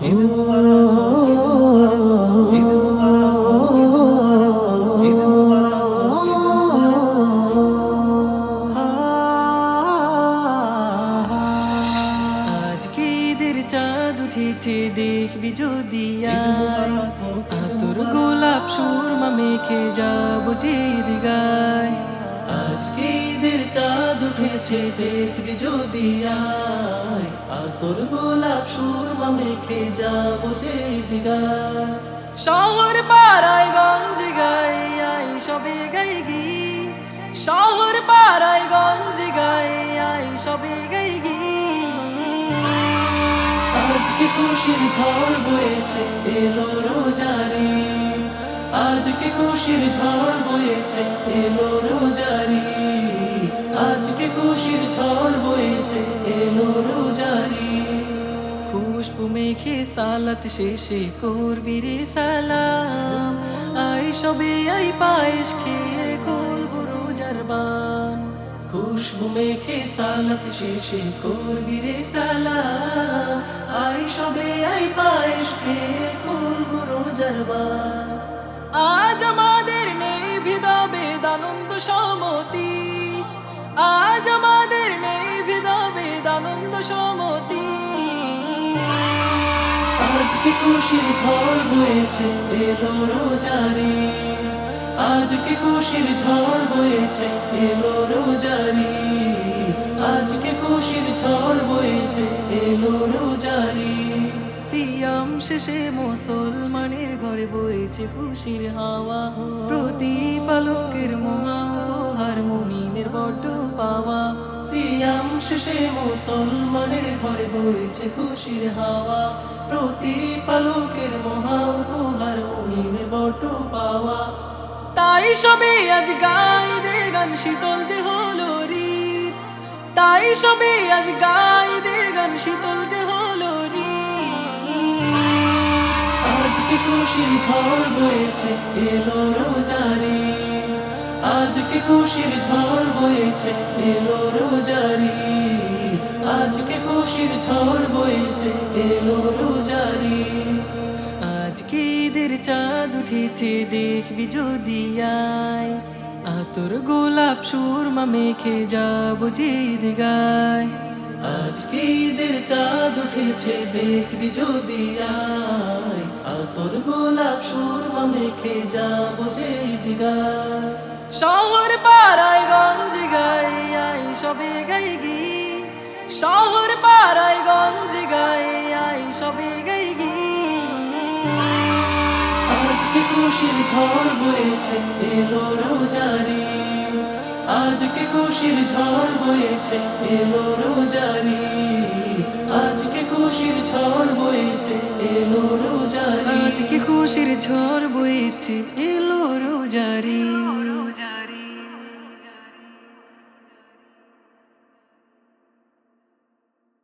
ঈদ মুবারক, ঈদ মুবারক, ঈদ মুবারক, ঈদ মুবারক। আজকে ঈদের চাঁদ উঠেছে দেখবি যদি আয়, আতর গোলাপ সুরমা মেখে যাবো যে দিগায়। আজকে ঈদের চাঁদ উঠেছে দেখবি যদি আয়, আতর গোলাপ সুরমা মেখে যাবো যে দিগায়। শহর পাড়ায় গঞ্জে গাই আই সবে গাই গি, শহর পাড়ায় গঞ্জে গাই আই সবে গাই গি। আজকে খুশির ঝড় বয়েছে এলো রোজারি, আজকে খুশির ঝড় বয়েছে এলো রোজারি, আজকে খুশির ঝড় বয়েছে এলো রোজারি। খুশবু মেখে সালাত শেষে করবি রে সালাম, আই সবে আই পায়েস খেয়ে খুলবো রোজার বান। খুশবু মেখে সালাত শেষে করবি রে সালাম, আই সবে আই পায়েস খেয়ে খুলবো রোজার বার। আজ আমাদের নেই ভেদাভেদ আনন্দ সমতি, আজ আমাদের নেই ভেদাভেদ আনন্দ সমতি। আজকে খুশির ঝড় বয়েছে এলো রোজারি, আজকে খুশির ঝড় বয়েছে এলো রোজারি, আজকে খুশির ঝড় বয়েছে এলো রোজারি। সিয়াম শেষে মুসলমানের ঘরে বইছে খুশির হাওয়া, প্রতিপালকের মহা উপহার মুমিনের বড় পাওয়া। সিয়াম শেষে মুসলমানের ঘরে বইছে খুশির হাওয়া, প্রতিপালকের মহা উপহার মুমিনের বড় পাওয়া। তাই সবে আজ গাই দে গান শীতল যে হলো রীত, তাই সবে আজ গাই দে গান শীতল যে হলো রীত। আজকে খুশির ঝড় বয়েছে এলো রোজারি, আজকে খুশির ঝড় বয়েছে এলো রোজারি, আজকে খুশির ঝড় বয়েছে এলো রোজারি। আজকে ঈদের চাঁদ উঠেছে দেখবি যদি আয়, আতর গোলাপ সুরমা মেখে যাবো যে দিগায়। আজকে ঈদের চাঁদ উঠেছে দেখবি যদি আয়, আতর গোলাপ সুরমা মেখে যাবো যে দিগায়। শহর পাড়ায় গঞ্জে গাই আই সবে গাই গি, শহর পাড়ায় গঞ্জে গাই আই সবে গাই গি। আজকে খুশির ঝড় বয়েছে এলো রোজারি, আজকে খুশির ঝড় বয়েছে এলো রোজারি, আজকে খুশির ঝড় বয়েছে এলো রোজারি। আজকে খুশির ঝড় বইছে এলো রোজারি।